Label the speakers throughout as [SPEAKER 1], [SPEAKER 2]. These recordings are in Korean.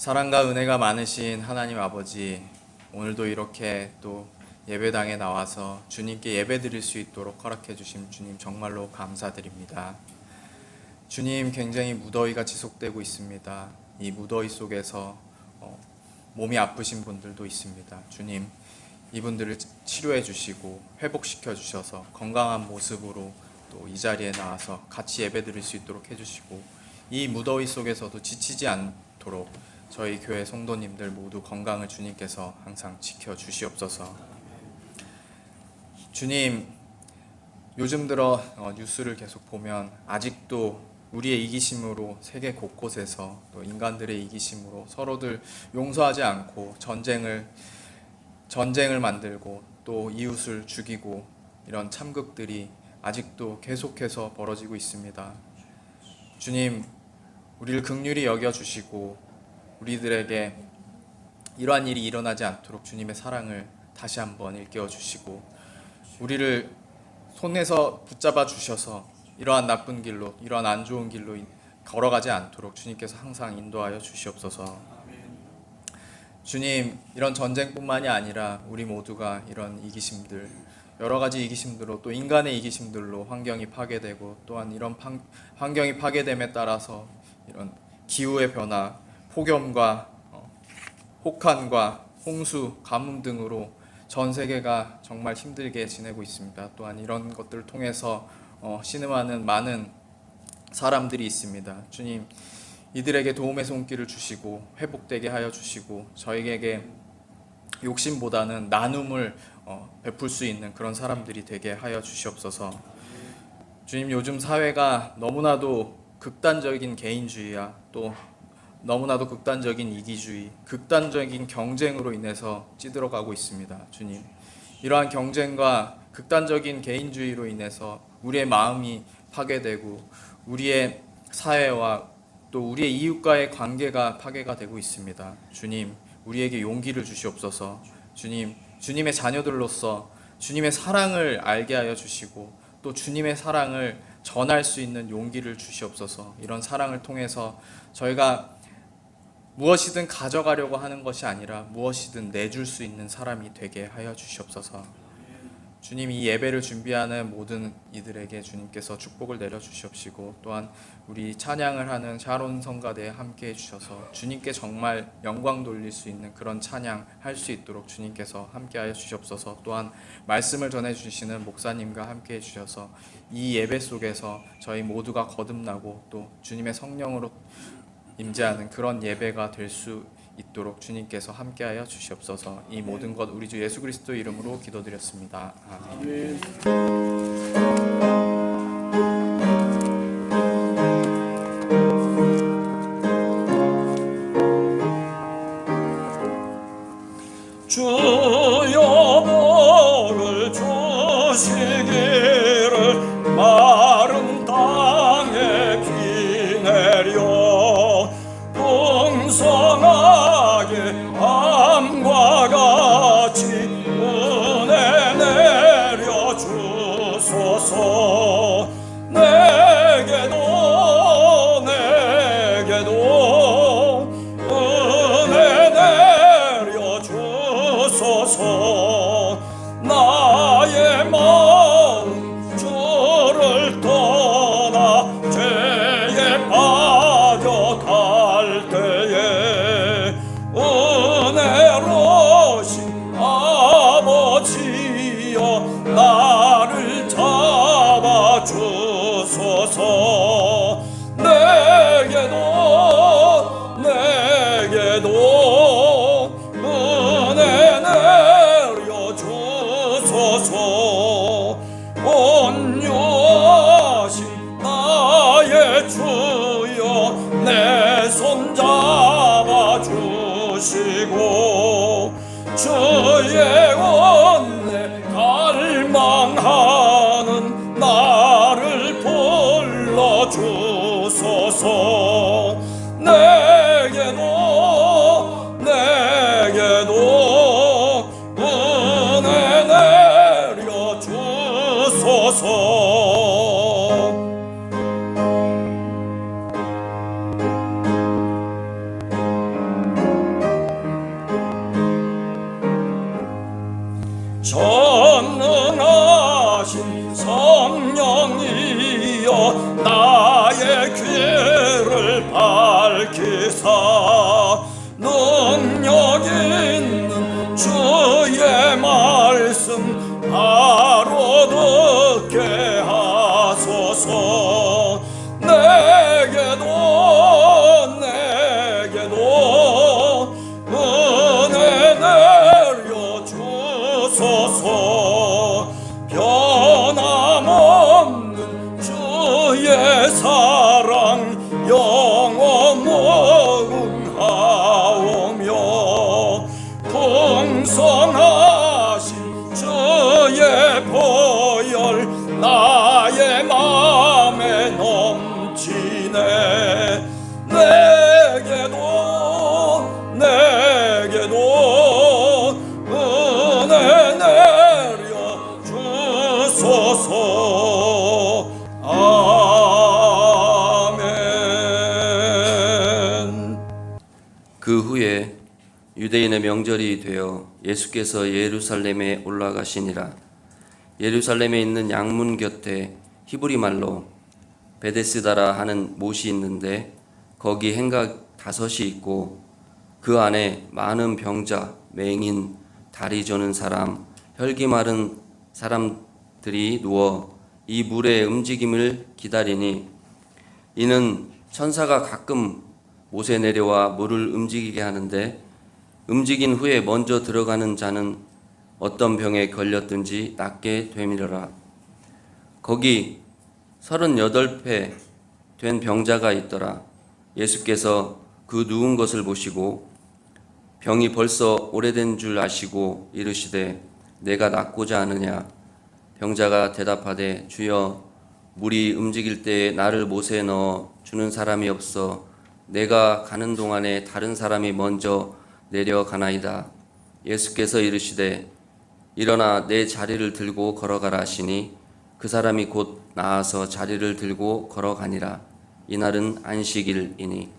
[SPEAKER 1] 사랑과 은혜가 많으신 하나님 아버지, 오늘도 이렇게 또 예배당에 나와서 주님께 예배드릴 수 있도록 허락해 주신 주님 정말로 감사드립니다. 주님, 굉장히 무더위가 지속되고 있습니다. 이 무더위 속에서 몸이 아프신 분들도 있습니다. 주님, 이분들을 치료해 주시고 회복시켜 주셔서 건강한 모습으로 또 이 자리에 나와서 같이 예배드릴 수 있도록 해주시고, 이 무더위 속에서도 지치지 않도록 저희 교회 성도님들 모두 건강을 주님께서 항상 지켜주시옵소서. 주님, 요즘 들어 뉴스를 계속 보면 아직도 우리의 이기심으로 세계 곳곳에서 또 인간들의 이기심으로 서로들 용서하지 않고 전쟁을 만들고 또 이웃을 죽이고 이런 참극들이 아직도 계속해서 벌어지고 있습니다. 주님, 우리를 긍휼히 여겨주시고 우리들에게 이러한 일이 일어나지 않도록 주님의 사랑을 다시 한번 일깨워 주시고, 우리를 손에서 붙잡아 주셔서 이러한 나쁜 길로, 이러한 안 좋은 길로 걸어가지 않도록 주님께서 항상 인도하여 주시옵소서. 주님, 이런 전쟁뿐만이 아니라 우리 모두가 이런 이기심들, 여러 가지 이기심들로, 또 인간의 이기심들로 환경이 파괴되고, 또한 이런 환경이 파괴됨에 따라서 이런 기후의 변화, 폭염과 혹한과 홍수, 가뭄 등으로 전 세계가 정말 힘들게 지내고 있습니다. 또한 이런 것들을 통해서 신음하는 많은 사람들이 있습니다. 주님, 이들에게 도움의 손길을 주시고 회복되게 하여 주시고, 저희에게 욕심보다는 나눔을 베풀 수 있는 그런 사람들이 되게 하여 주시옵소서. 주님, 요즘 사회가 너무나도 극단적인 개인주의야, 또 너무나도 극단적인 이기주의, 극단적인 경쟁으로 인해서 찌들어가고 있습니다. 주님, 이러한 경쟁과 극단적인 개인주의로 인해서 우리의 마음이 파괴되고 우리의 사회와 또 우리의 이웃과의 관계가 파괴가 되고 있습니다. 주님, 우리에게 용기를 주시옵소서. 주님, 주님의 자녀들로서 주님의 사랑을 알게 하여 주시고, 또 주님의 사랑을 전할 수 있는 용기를 주시옵소서. 이런 사랑을 통해서 저희가 무엇이든 가져가려고 하는 것이 아니라 무엇이든 내줄 수 있는 사람이 되게 하여 주시옵소서. 주님, 이 예배를 준비하는 모든 이들에게 주님께서 축복을 내려주시옵시고, 또한 우리 찬양을 하는 샤론 성가대에 함께 해주셔서 주님께 정말 영광 돌릴 수 있는 그런 찬양 할 수 있도록 주님께서 함께 하여 주시옵소서. 또한 말씀을 전해주시는 목사님과 함께 해주셔서 이 예배 속에서 저희 모두가 거듭나고 또 주님의 성령으로 임재하는 그런 예배가 될 수 있도록 주님께서 함께하여 주시옵소서. 이 모든 것 우리 주 예수 그리스도 이름으로 기도드렸습니다. 아멘.
[SPEAKER 2] 주여 복을 주시기를 마른 땅에 비 내려 풍성하게 암과 같이 은혜 내려 주소서. 내게도 은혜 내려 주소서. 나의 마음 주를 떠나 죄에 빠져갈 때에 은혜로신 아버지여 나를 잡아주소서. 내게도 은혜 내려 주소서. 온유하신 나의 주여 내 손 잡아주시고, 주의 은혜 갈망하는 나를 불러주소서. 내게도 은혜 내려 주소서. 능력 있는 주의 말씀 바로 듣게 하소서. 내게도 은혜 내려 주소서. 변함없는 주의 사랑 영원 무궁하오며 풍성하신 주의 보혈 나의 맘에 넘치네. 내게도 은혜 내려 주소서. 아멘.
[SPEAKER 3] 그 후에 유대인의 명절이 되어 예수께서 예루살렘에 올라가시니라. 예루살렘에 있는 양문 곁에 히브리 말로 베데스다라 하는 못이 있는데 거기 행각 5이 있고 그 안에 많은 병자, 맹인, 다리 저는 사람, 혈기 마른 사람들이 누워 이 물의 움직임을 기다리니 이는 천사가 가끔 못에 내려와 물을 움직이게 하는데 움직인 후에 먼저 들어가는 자는 어떤 병에 걸렸든지 낫게 되밀어라. 거기 38배 된 병자가 있더라. 예수께서 그 누운 것을 보시고 병이 벌써 오래된 줄 아시고 이르시되 내가 낫고자 하느냐. 병자가 대답하되 주여 물이 움직일 때에 나를 못에 넣어 주는 사람이 없어 내가 가는 동안에 다른 사람이 먼저 내려가나이다. 예수께서 이르시되 일어나 내 자리를 들고 걸어가라 하시니 그 사람이 곧 나아서 자리를 들고 걸어가니라. 이날은 안식일이니.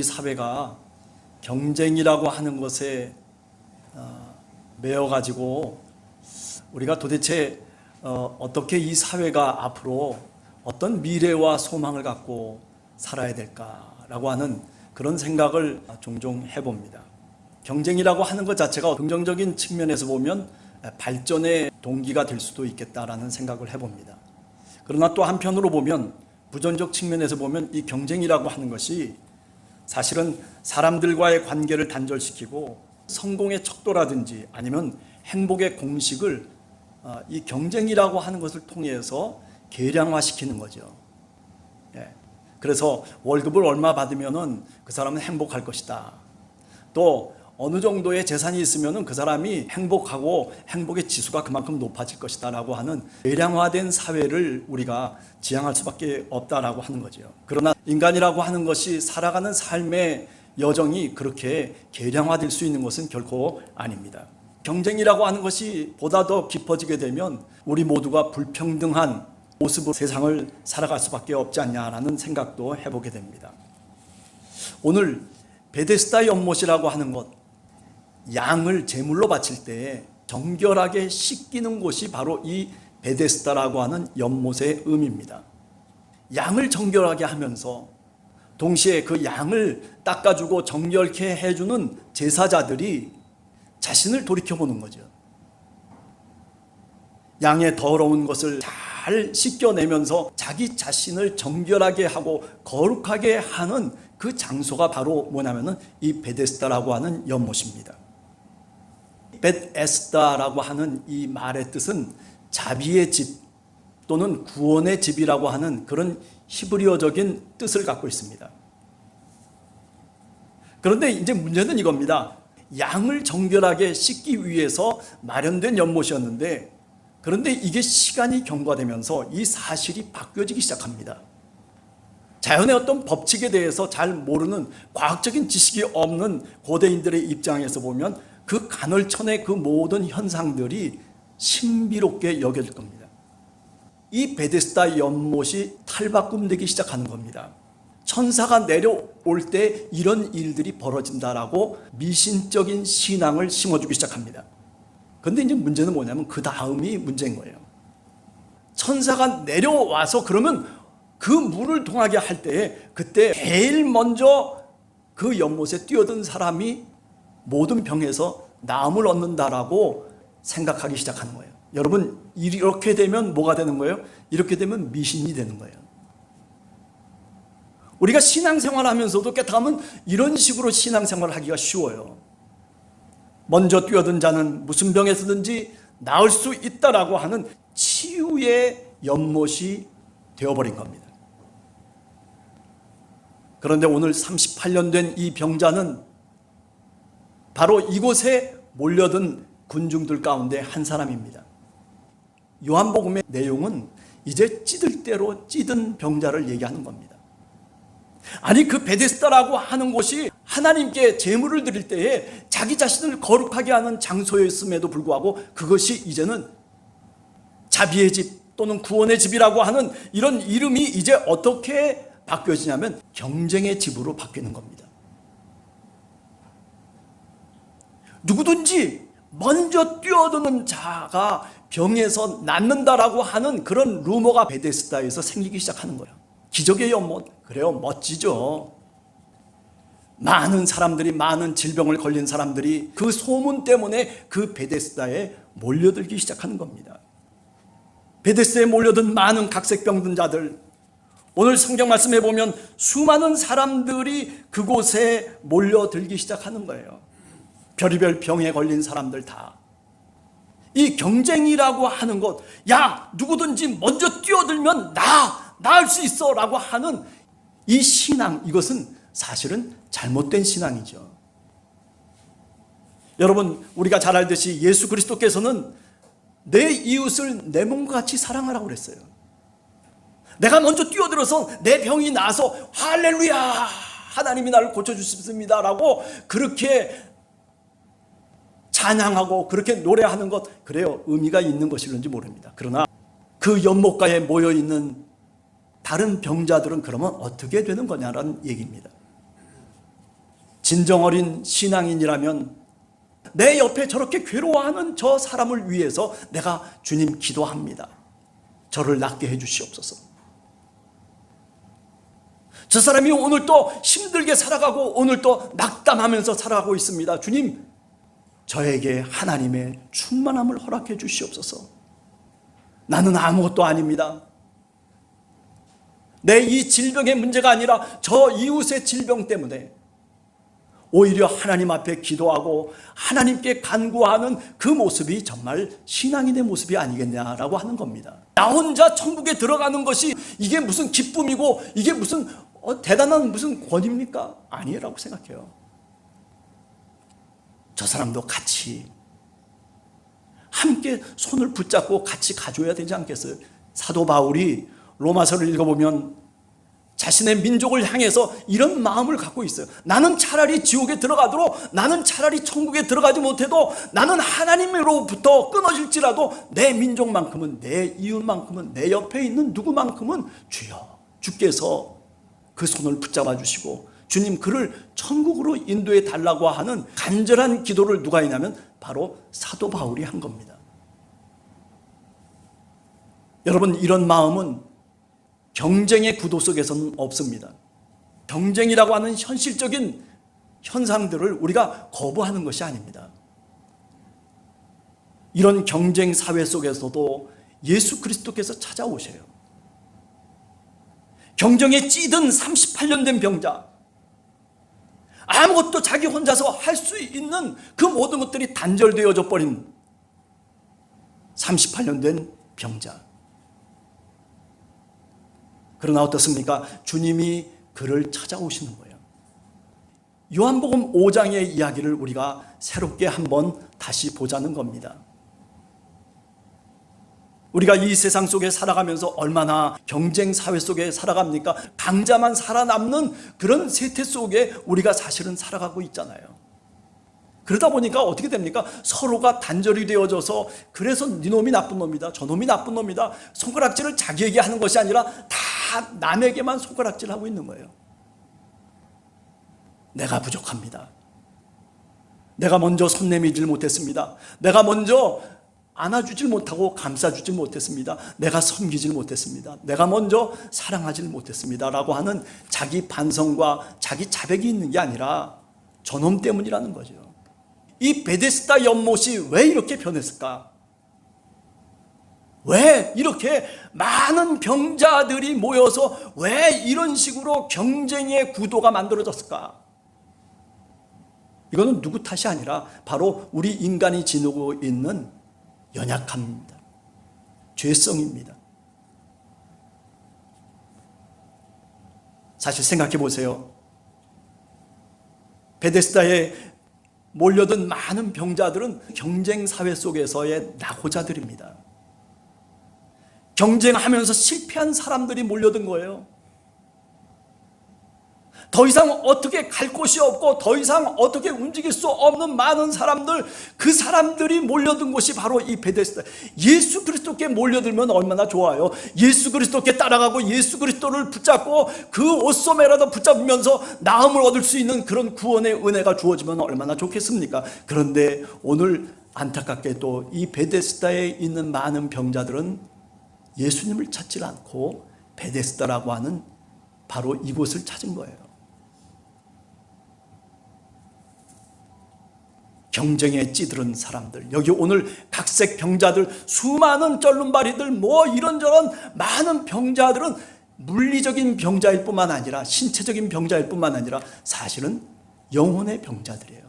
[SPEAKER 4] 우리 사회가 경쟁이라고 하는 것에 매여가지고 우리가 도대체 어떻게 이 사회가 앞으로 어떤 미래와 소망을 갖고 살아야 될까라고 하는 그런 생각을 종종 해봅니다. 경쟁이라고 하는 것 자체가 긍정적인 측면에서 보면 발전의 동기가 될 수도 있겠다라는 생각을 해봅니다. 그러나 또 한편으로 보면 부정적 측면에서 보면 이 경쟁이라고 하는 것이 사실은 사람들과의 관계를 단절시키고 성공의 척도라든지 아니면 행복의 공식을 이 경쟁이라고 하는 것을 통해서 계량화시키는 거죠. 그래서 월급을 얼마 받으면은 그 사람은 행복할 것이다. 또 어느 정도의 재산이 있으면은 그 사람이 행복하고 행복의 지수가 그만큼 높아질 것이다라고 하는 계량화된 사회를 우리가 지향할 수밖에 없다라고 하는 거죠. 그러나 인간이라고 하는 것이 살아가는 삶의 여정이 그렇게 계량화될 수 있는 것은 결코 아닙니다. 경쟁이라고 하는 것이 보다 더 깊어지게 되면 우리 모두가 불평등한 모습으로 세상을 살아갈 수밖에 없지 않냐라는 생각도 해보게 됩니다. 오늘 베데스다 연못이라고 하는 것, 양을 제물로 바칠 때 정결하게 씻기는 곳이 바로 이 베데스다라고 하는 연못의 의미입니다. 양을 정결하게 하면서 동시에 그 양을 닦아주고 정결케 해주는 제사자들이 자신을 돌이켜보는 거죠. 양의 더러운 것을 잘 씻겨내면서 자기 자신을 정결하게 하고 거룩하게 하는 그 장소가 바로 뭐냐면은 이 베데스다라고 하는 연못입니다. 벳에스다라고 하는 이 말의 뜻은 자비의 집 또는 구원의 집이라고 하는 그런 히브리어적인 뜻을 갖고 있습니다. 그런데 이제 문제는 이겁니다. 양을 정결하게 씻기 위해서 마련된 연못이었는데 그런데 이게 시간이 경과되면서 이 사실이 바뀌어지기 시작합니다. 자연의 어떤 법칙에 대해서 잘 모르는 과학적인 지식이 없는 고대인들의 입장에서 보면 그 간헐천의 그 모든 현상들이 신비롭게 여겨질 겁니다. 이 베데스다 연못이 탈바꿈되기 시작하는 겁니다. 천사가 내려올 때 이런 일들이 벌어진다라고 미신적인 신앙을 심어주기 시작합니다. 그런데 이제 문제는 뭐냐면 그 다음이 문제인 거예요. 천사가 내려와서 그러면 그 물을 통하게 할 때에 그때 제일 먼저 그 연못에 뛰어든 사람이 모든 병에서 나음을 얻는다라고 생각하기 시작하는 거예요. 여러분 이렇게 되면 뭐가 되는 거예요? 이렇게 되면 미신이 되는 거예요. 우리가 신앙생활 하면서도 깨닫으면 이런 식으로 신앙생활을 하기가 쉬워요. 먼저 뛰어든 자는 무슨 병에서든지 나을 수 있다라고 하는 치유의 연못이 되어버린 겁니다. 그런데 오늘 38년 된 이 병자는 바로 이곳에 몰려든 군중들 가운데 한 사람입니다. 요한복음의 내용은 이제 찌들 대로 찌든 병자를 얘기하는 겁니다. 아니 그 베데스다라고 하는 곳이 하나님께 제물을 드릴 때에 자기 자신을 거룩하게 하는 장소였음에도 불구하고 그것이 이제는 자비의 집 또는 구원의 집이라고 하는 이런 이름이 이제 어떻게 바뀌어지냐면 경쟁의 집으로 바뀌는 겁니다. 누구든지 먼저 뛰어드는 자가 병에서 낫는다라고 하는 그런 루머가 베데스다에서 생기기 시작하는 거예요. 기적의 연못, 그래요, 멋지죠. 많은 사람들이, 많은 질병을 걸린 사람들이 그 소문 때문에 그 베데스다에 몰려들기 시작하는 겁니다. 베데스다에 몰려든 많은 각색병든 자들, 오늘 성경 말씀에 보면 수많은 사람들이 그곳에 몰려들기 시작하는 거예요. 별의별 병에 걸린 사람들 다. 이 경쟁이라고 하는 것, 야 누구든지 먼저 뛰어들면 나을 수 있어 라고 하는 이 신앙, 이것은 사실은 잘못된 신앙이죠. 여러분 우리가 잘 알듯이 예수 그리스도께서는 내 이웃을 내 몸과 같이 사랑하라고 그랬어요. 내가 먼저 뛰어들어서 내 병이 나아서 할렐루야 하나님이 나를 고쳐주십니다 라고 그렇게 찬양하고 그렇게 노래하는 것, 그래요, 의미가 있는 것일는지 모릅니다. 그러나 그 연못가에 모여있는 다른 병자들은 그러면 어떻게 되는 거냐라는 얘기입니다. 진정 어린 신앙인이라면 내 옆에 저렇게 괴로워하는 저 사람을 위해서 내가 주님 기도합니다. 저를 낫게 해주시옵소서. 저 사람이 오늘 또 힘들게 살아가고 오늘 또 낙담하면서 살아가고 있습니다. 주님, 저에게 하나님의 충만함을 허락해 주시옵소서. 나는 아무것도 아닙니다. 내 이 질병의 문제가 아니라 저 이웃의 질병 때문에 오히려 하나님 앞에 기도하고 하나님께 간구하는 그 모습이 정말 신앙인의 모습이 아니겠냐라고 하는 겁니다. 나 혼자 천국에 들어가는 것이 이게 무슨 기쁨이고 이게 무슨 대단한 무슨 권입니까? 아니라고 생각해요. 저 사람도 같이 함께 손을 붙잡고 같이 가줘야 되지 않겠어요? 사도 바울이 로마서를 읽어보면 자신의 민족을 향해서 이런 마음을 갖고 있어요. 나는 차라리 지옥에 들어가도록, 나는 차라리 천국에 들어가지 못해도 나는 하나님으로부터 끊어질지라도 내 민족만큼은, 내 이웃만큼은, 내 옆에 있는 누구만큼은 주여, 주께서 그 손을 붙잡아 주시고 주님 그를 천국으로 인도해 달라고 하는 간절한 기도를 누가 했냐면 바로 사도 바울이 한 겁니다. 여러분, 이런 마음은 경쟁의 구도 속에서는 없습니다. 경쟁이라고 하는 현실적인 현상들을 우리가 거부하는 것이 아닙니다. 이런 경쟁 사회 속에서도 예수 그리스도께서 찾아오셔요. 경쟁에 찌든 38년 된 병자, 아무것도 자기 혼자서 할 수 있는 그 모든 것들이 단절되어져 버린 38년 된 병자. 그러나 어떻습니까? 주님이 그를 찾아오시는 거예요. 요한복음 5장의 이야기를 우리가 새롭게 한번 다시 보자는 겁니다. 우리가 이 세상 속에 살아가면서 얼마나 경쟁 사회 속에 살아갑니까? 강자만 살아남는 그런 세태 속에 우리가 사실은 살아가고 있잖아요. 그러다 보니까 어떻게 됩니까? 서로가 단절이 되어져서 그래서 네 놈이 나쁜 놈이다, 저 놈이 나쁜 놈이다, 손가락질을 자기에게 하는 것이 아니라 다 남에게만 손가락질하고 있는 거예요. 내가 부족합니다. 내가 먼저 손 내밀질 못했습니다. 내가 먼저 안아주질 못하고 감싸주질 못했습니다. 내가 섬기질 못했습니다. 내가 먼저 사랑하질 못했습니다. 라고 하는 자기 반성과 자기 자백이 있는 게 아니라 저놈 때문이라는 거죠. 이 베데스다 연못이 왜 이렇게 변했을까? 왜 이렇게 많은 병자들이 모여서 왜 이런 식으로 경쟁의 구도가 만들어졌을까? 이거는 누구 탓이 아니라 바로 우리 인간이 지니고 있는 연약함입니다. 죄성입니다. 사실 생각해 보세요. 베데스다에 몰려든 많은 병자들은 경쟁 사회 속에서의 낙오자들입니다. 경쟁하면서 실패한 사람들이 몰려든 거예요. 더 이상 어떻게 갈 곳이 없고 더 이상 어떻게 움직일 수 없는 많은 사람들, 그 사람들이 몰려든 곳이 바로 이 베데스다. 예수 그리스도께 몰려들면 얼마나 좋아요. 예수 그리스도께 따라가고 예수 그리스도를 붙잡고 그 옷소매라도 붙잡으면서 나음을 얻을 수 있는 그런 구원의 은혜가 주어지면 얼마나 좋겠습니까? 그런데 오늘 안타깝게도 이 베데스다에 있는 많은 병자들은 예수님을 찾지 않고 베데스다라고 하는 바로 이곳을 찾은 거예요. 경쟁에 찌들은 사람들, 여기 오늘 각색 병자들, 수많은 쩔눈바리들, 뭐 이런저런 많은 병자들은 물리적인 병자일 뿐만 아니라 신체적인 병자일 뿐만 아니라 사실은 영혼의 병자들이에요.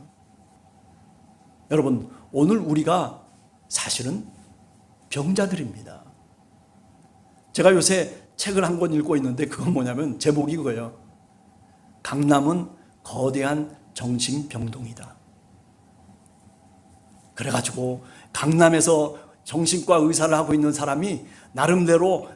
[SPEAKER 4] 여러분, 오늘 우리가 사실은 병자들입니다. 제가 요새 책을 한 권 읽고 있는데 그건 뭐냐면 제목이 그거예요. 강남은 거대한 정신병동이다. 그래가지고 강남에서 정신과 의사를 하고 있는 사람이 나름대로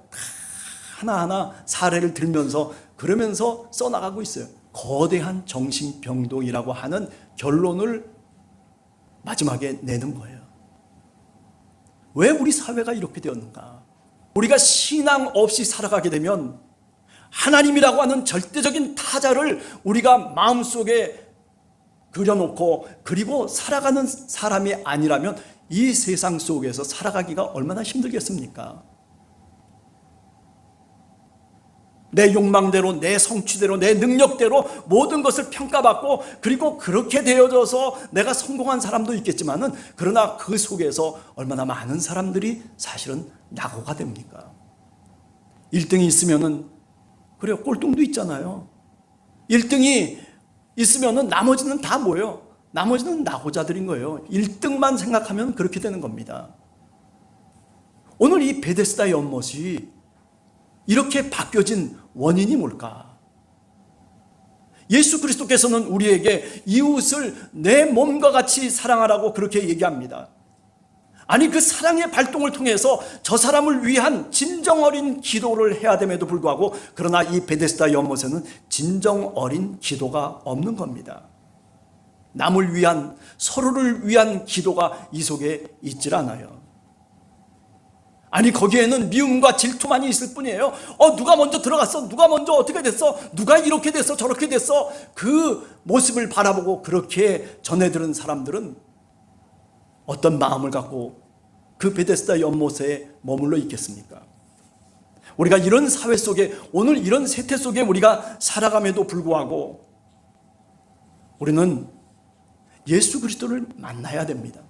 [SPEAKER 4] 하나하나 사례를 들면서 그러면서 써나가고 있어요. 거대한 정신병동이라고 하는 결론을 마지막에 내는 거예요. 왜 우리 사회가 이렇게 되었는가? 우리가 신앙 없이 살아가게 되면 하나님이라고 하는 절대적인 타자를 우리가 마음속에 그려놓고 그리고 살아가는 사람이 아니라면 이 세상 속에서 살아가기가 얼마나 힘들겠습니까? 내 욕망대로, 내 성취대로, 내 능력대로 모든 것을 평가받고 그리고 그렇게 되어져서 내가 성공한 사람도 있겠지만은 그러나 그 속에서 얼마나 많은 사람들이 사실은 낙오가 됩니까? 1등이 있으면은 그래요, 꼴등도 있잖아요. 1등이 있으면은 나머지는 다 뭐예요? 나머지는 낙오자들인 거예요. 1등만 생각하면 그렇게 되는 겁니다. 오늘 이 베데스다 연못이 이렇게 바뀌어진 원인이 뭘까? 예수 그리스도께서는 우리에게 이웃을 내 몸과 같이 사랑하라고 그렇게 얘기합니다. 아니, 그 사랑의 발동을 통해서 저 사람을 위한 진정 어린 기도를 해야 됨에도 불구하고 그러나 이 베데스다 연못에는 진정 어린 기도가 없는 겁니다. 남을 위한, 서로를 위한 기도가 이 속에 있질 않아요. 아니, 거기에는 미움과 질투만이 있을 뿐이에요. 누가 먼저 들어갔어? 누가 먼저 어떻게 됐어? 누가 이렇게 됐어? 저렇게 됐어? 그 모습을 바라보고 그렇게 전해들은 사람들은 어떤 마음을 갖고 그 베데스다 연못에 머물러 있겠습니까? 우리가 이런 사회 속에, 오늘 이런 세태 속에 우리가 살아감에도 불구하고 우리는 예수 그리스도를 만나야 됩니다.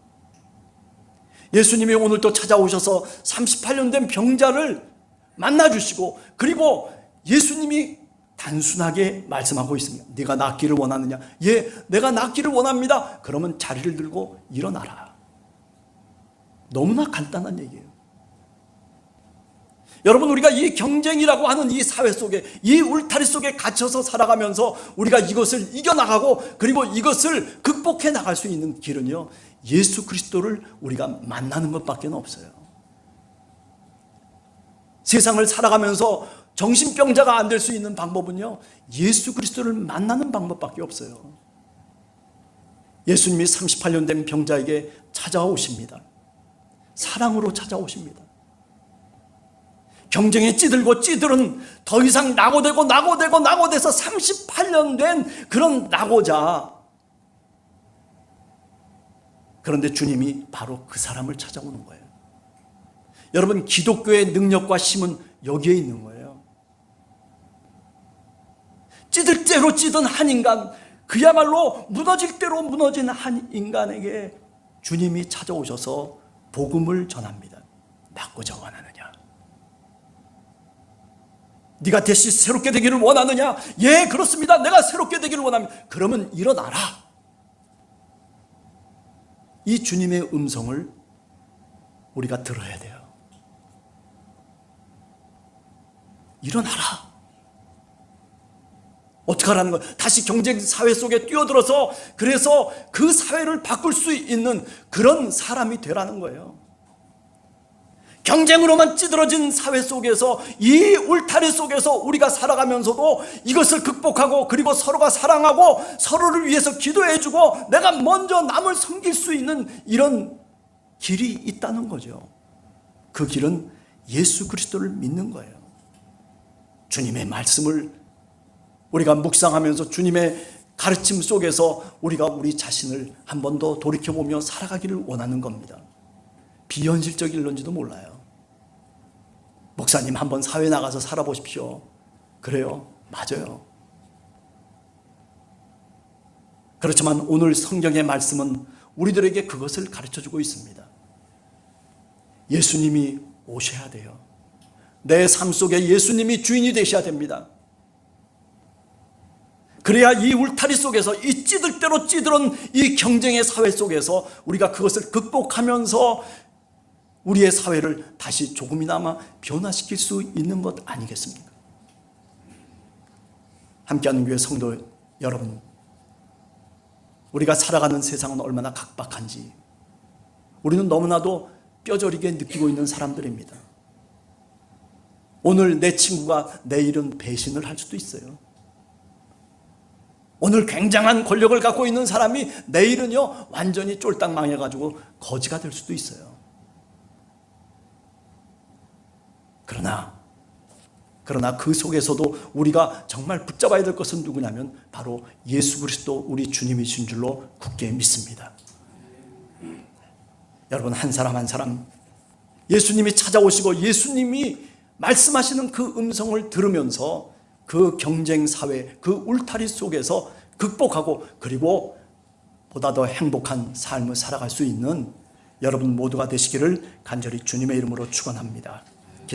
[SPEAKER 4] 예수님이 오늘 또 찾아오셔서 38년 된 병자를 만나주시고 그리고 예수님이 단순하게 말씀하고 있습니다. 네가 낫기를 원하느냐? 예, 내가 낫기를 원합니다. 그러면 자리를 들고 일어나라. 너무나 간단한 얘기예요. 여러분, 우리가 이 경쟁이라고 하는 이 사회 속에, 이 울타리 속에 갇혀서 살아가면서 우리가 이것을 이겨나가고 그리고 이것을 극복해 나갈 수 있는 길은요, 예수 그리스도를 우리가 만나는 것밖에 없어요. 세상을 살아가면서 정신병자가 안 될 수 있는 방법은요, 예수 그리스도를 만나는 방법밖에 없어요. 예수님이 38년 된 병자에게 찾아오십니다. 사랑으로 찾아오십니다. 경쟁에 찌들고 찌들은 더 이상 낙오되고 낙오돼서 38년 된 그런 낙오자. 그런데 주님이 바로 그 사람을 찾아오는 거예요. 여러분, 기독교의 능력과 힘은 여기에 있는 거예요. 찌들 대로 찌든 한 인간, 그야말로 무너질 대로 무너진 한 인간에게 주님이 찾아오셔서 복음을 전합니다. 낫고자 원하느냐? 네가 다시 새롭게 되기를 원하느냐? 예, 그렇습니다. 내가 새롭게 되기를 원합니다. 그러면 일어나라. 이 주님의 음성을 우리가 들어야 돼요. 일어나라. 어떻게 하라는 거예요? 다시 경쟁 사회 속에 뛰어들어서 그래서 그 사회를 바꿀 수 있는 그런 사람이 되라는 거예요. 경쟁으로만 찌들어진 사회 속에서, 이 울타리 속에서 우리가 살아가면서도 이것을 극복하고 그리고 서로가 사랑하고 서로를 위해서 기도해주고 내가 먼저 남을 섬길 수 있는 이런 길이 있다는 거죠. 그 길은 예수 그리스도를 믿는 거예요. 주님의 말씀을 우리가 묵상하면서 주님의 가르침 속에서 우리가 우리 자신을 한 번 더 돌이켜보며 살아가기를 원하는 겁니다. 비현실적일런지도 몰라요. 목사님, 한번 사회 나가서 살아보십시오. 그래요, 맞아요. 그렇지만 오늘 성경의 말씀은 우리들에게 그것을 가르쳐주고 있습니다. 예수님이 오셔야 돼요. 내 삶 속에 예수님이 주인이 되셔야 됩니다. 그래야 이 울타리 속에서, 이 찌들 대로 찌들은 이 경쟁의 사회 속에서 우리가 그것을 극복하면서 우리의 사회를 다시 조금이나마 변화시킬 수 있는 것 아니겠습니까? 함께하는 교회 성도 여러분, 우리가 살아가는 세상은 얼마나 각박한지 우리는 너무나도 뼈저리게 느끼고 있는 사람들입니다. 오늘 내 친구가 내일은 배신을 할 수도 있어요. 오늘 굉장한 권력을 갖고 있는 사람이 내일은요 완전히 쫄딱 망해가지고 거지가 될 수도 있어요. 그러나 그러나 그 속에서도 우리가 정말 붙잡아야 될 것은 누구냐면 바로 예수 그리스도 우리 주님이신 줄로 굳게 믿습니다. 여러분, 한 사람 한 사람 예수님이 찾아오시고 예수님이 말씀하시는 그 음성을 들으면서 그 경쟁 사회, 그 울타리 속에서 극복하고 그리고 보다 더 행복한 삶을 살아갈 수 있는 여러분 모두가 되시기를 간절히 주님의 이름으로 축원합니다.